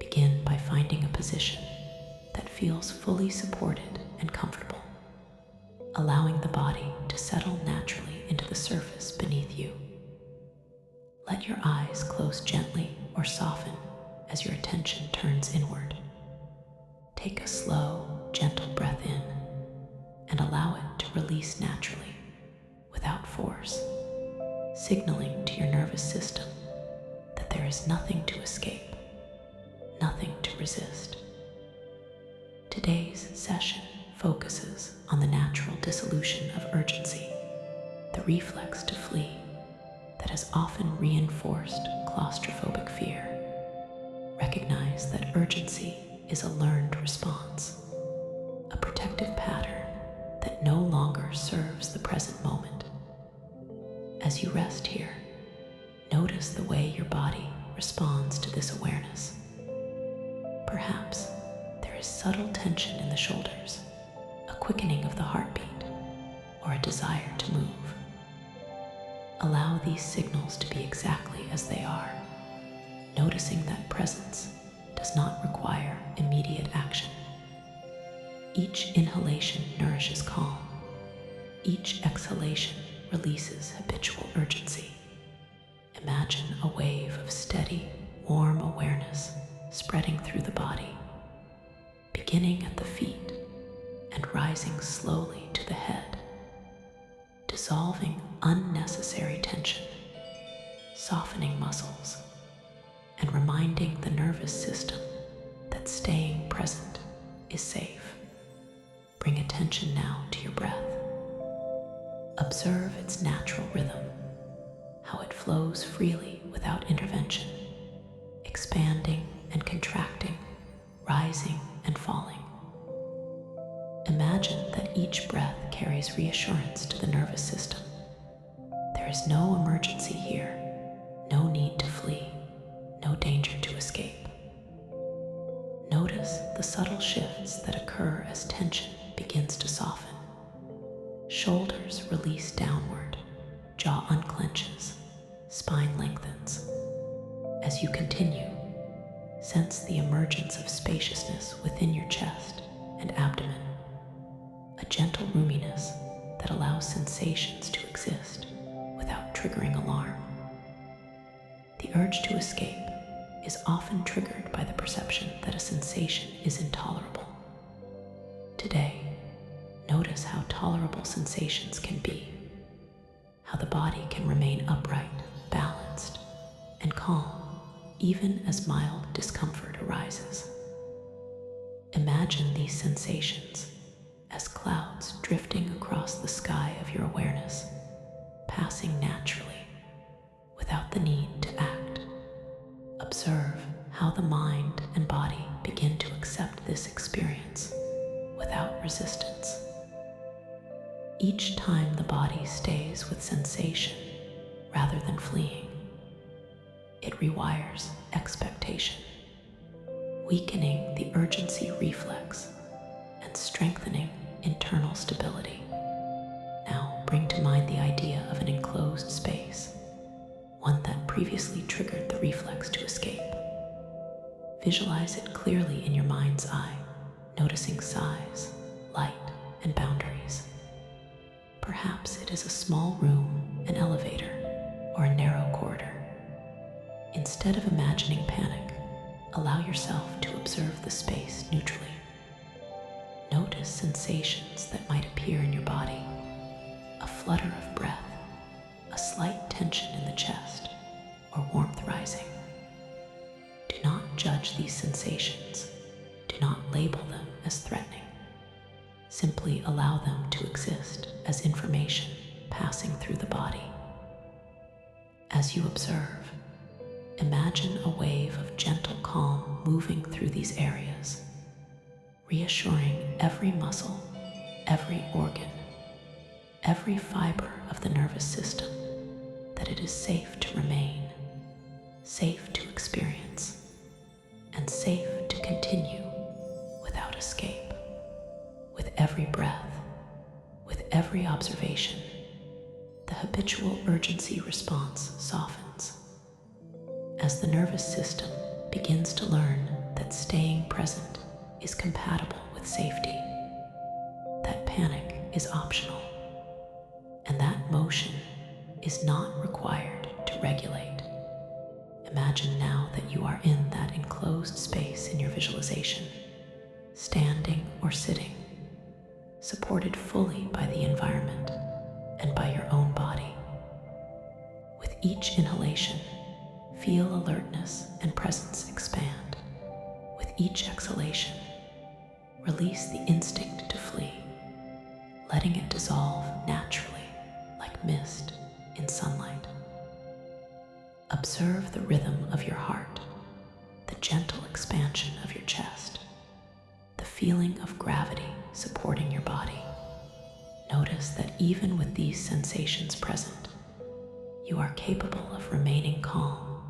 Begin by finding a position that feels fully supported and comfortable, allowing the body to settle naturally into the surface beneath you. Let your eyes close gently or soften as your attention turns inward. Take a slow, gentle breath in and allow it to release naturally, without force, signaling to your nervous system that there is nothing to escape, nothing to resist. Today's session focuses on the natural dissolution of urgency, the reflex to flee that has often reinforced claustrophobic fear. Recognize that urgency is a learned response, a protective pattern that no longer serves the present moment. As you rest here, notice the way your body responds to this awareness. Perhaps there is subtle tension in the shoulders, a quickening of the heartbeat, or a desire to move. Allow these signals to be exactly as they are, noticing that presence does not require immediate action. Each inhalation nourishes calm. Each exhalation releases habitual urgency. Imagine a wave of steady, warm awareness spreading through the body, beginning at the feet and rising slowly to the head, dissolving unnecessary tension, softening muscles, and reminding the nervous system that staying present is safe. Bring attention now to your breath. Observe its natural rhythm, how it flows freely without intervention, expanding and contracting, rising and falling. Imagine that each breath carries reassurance to the nervous system. There is no emergency here, no need to flee, no danger to escape. Notice the subtle shifts that occur as tension begins to soften. Shoulders release downward, jaw unclenches, spine lengthens. As you continue, sense the emergence of spaciousness within your chest and abdomen, a gentle roominess that allows sensations to exist without triggering alarm. The urge to escape is often triggered by the perception that a sensation is intolerable. Today, notice how tolerable sensations can be, how the body can remain upright, balanced, and calm even as mild discomfort arises. Imagine these sensations as clouds drifting across the sky of your awareness, passing naturally without the need to act. Observe how the mind and body begin to accept this experience without resistance. Each time the body stays with sensation rather than fleeing, it rewires expectation, weakening the urgency reflex and strengthening internal stability. Now bring to mind the idea of an enclosed space, one that previously triggered the reflex to escape. Visualize it clearly in your mind's eye, noticing size, light, and boundaries. Perhaps it is a small room, an elevator, or a narrow corridor. Instead of imagining panic, allow yourself to observe the space neutrally. Notice sensations that might appear in your body, a flutter of breath, a slight tension in the chest, or warmth rising. Do not judge these sensations. Do not label them as threatening. Simply allow them to exist as information passing through the body. As you observe, imagine a wave of gentle calm moving through these areas, reassuring every muscle, every organ, every fiber of the nervous system that it is safe to remain, safe to experience, and safe to continue without escape. With every breath, with every observation, the habitual urgency response softens. As the nervous system begins to learn that that staying present is compatible with safety, that panic is optional, and that motion is not required to regulate. Imagine now that you are in that enclosed space in your visualization, standing or sitting, supported fully by the environment and by your own body. With each inhalation, feel alertness and presence expand. With each exhalation, release the instinct to flee, letting it dissolve naturally like mist in sunlight. Observe the rhythm of your heart, the gentle expansion of your chest, the feeling of gravity supporting your body. Notice that even with these sensations present, you are capable of remaining calm,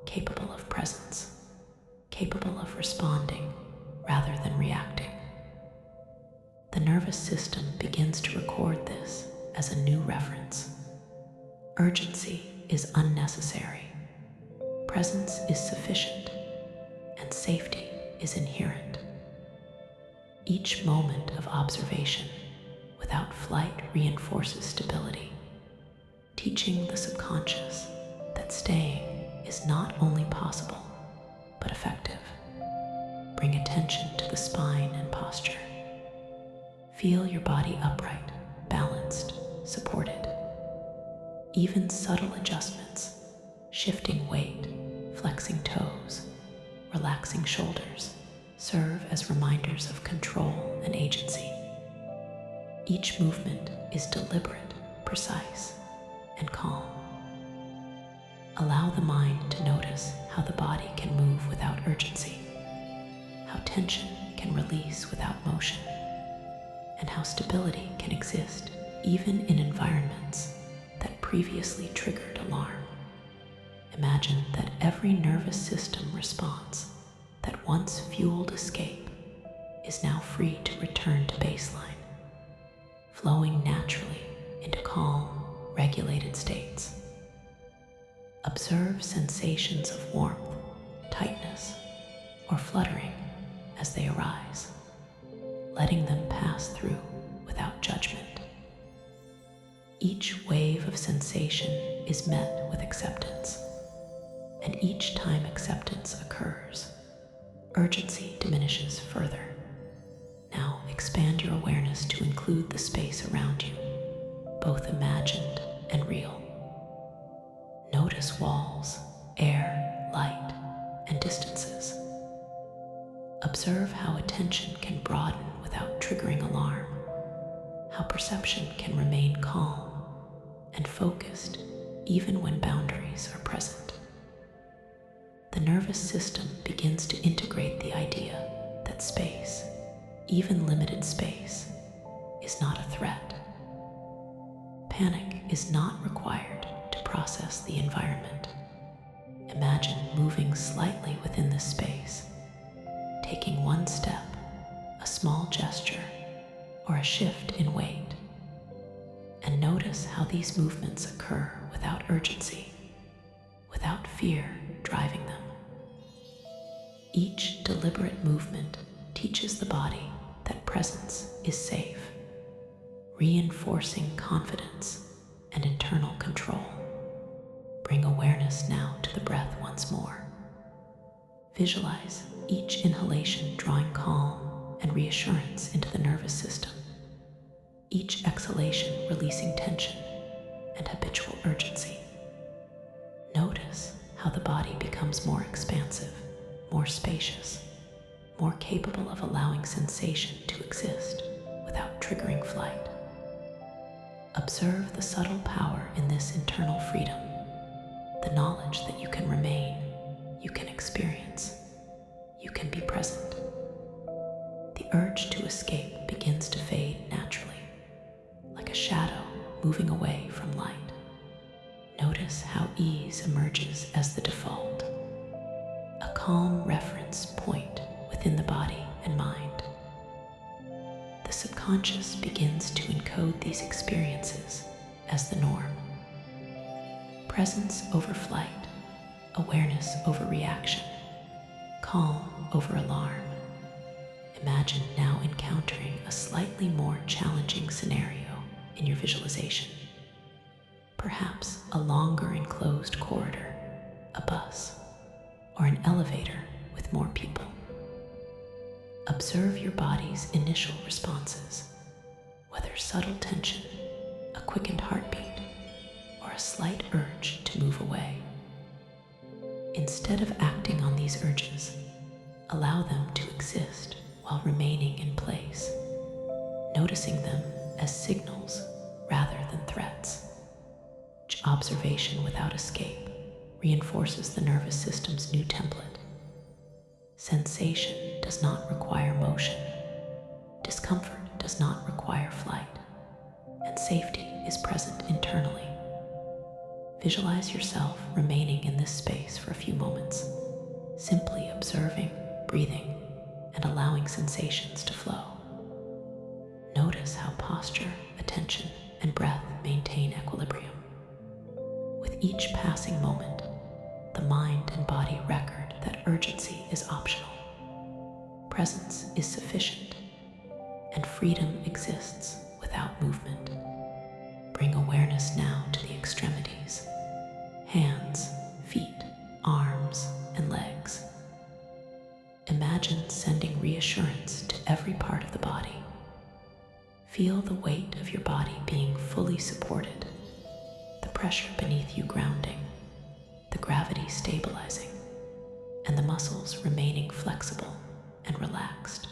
capable of presence, capable of responding rather than reacting. The nervous system begins to record this as a new reference. Urgency is unnecessary. Presence is sufficient, and safety is inherent. Each moment of observation without flight reinforces stability, teaching the subconscious that staying is not only possible, but effective. Bring attention to the spine and posture. Feel your body upright, balanced, supported. Even subtle adjustments, shifting weight, flexing toes, relaxing shoulders, serve as reminders of control and agency. Each movement is deliberate, precise, and calm. Allow the mind to notice how the body can move without urgency, how tension can release without motion, and how stability can exist even in environments that previously triggered alarm. Imagine that every nervous system response that once fueled escape is now free to return to baseline, flowing naturally into calm, regulated states. Observe sensations of warmth, tightness, or fluttering as they arise, letting them pass through without judgment. Each wave of sensation is met with acceptance, and each time acceptance occurs, urgency diminishes further. Now expand your awareness to include the space around you, both imagined and real. Notice walls, air, light, and distances. Observe how attention can broaden without triggering alarm, how perception can remain calm and focused even when boundaries are present. The nervous system begins to integrate the idea that space, even limited space, is not a threat. Panic is not required to process the environment. Imagine moving slightly within this space, taking one step, a small gesture, or a shift in weight. And notice how these movements occur without urgency, without fear driving them. Each deliberate movement teaches the body that presence is safe, reinforcing confidence and internal control. Bring awareness now to the breath once more. Visualize each inhalation drawing calm and reassurance into the nervous system, each exhalation releasing tension and habitual urgency. Notice how the body becomes more expansive, more spacious, more capable of allowing sensation to exist without triggering flight. Observe the subtle power in this internal freedom, the knowledge that you can remain, you can experience, you can be present. The urge to escape begins to fade naturally, like a shadow moving away from light. Notice how ease emerges as the default, a calm reference point within the body and mind. The subconscious begins to encode these experiences as the norm. Presence over flight, awareness over reaction, Calm over alarm. Imagine now encountering a slightly more challenging scenario in your visualization. Perhaps a longer enclosed corridor, a bus, or an elevator with more people. Observe your body's initial responses, whether subtle tension, a quickened heartbeat, or a slight urge to move away. Instead of acting on these urges, allow them to exist while remaining in place, noticing them as signals rather than threats. Observation without escape reinforces the nervous system's new template. Sensation does not require motion. Discomfort does not require flight, and safety is present internally. Visualize yourself remaining in this space for a few moments, simply observing, breathing, and allowing sensations to flow. Notice how posture, attention, and breath maintain equilibrium. With each passing moment, the mind and body record that urgency is optional, presence is sufficient, and freedom exists without movement. Bring awareness now to the extremities: hands, feet, arms, and legs. Imagine sending reassurance to every part of the body. Feel the weight of your body being fully supported, the pressure beneath you grounding, the gravity stabilizing, and the muscles remaining flexible and relaxed.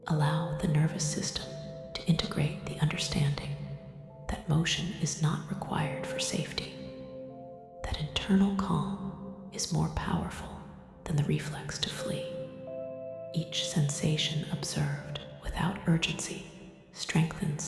Allow the nervous system to integrate the understanding that motion is not required for safety, that internal calm is more powerful than the reflex to flee. Each sensation observed without urgency strengthens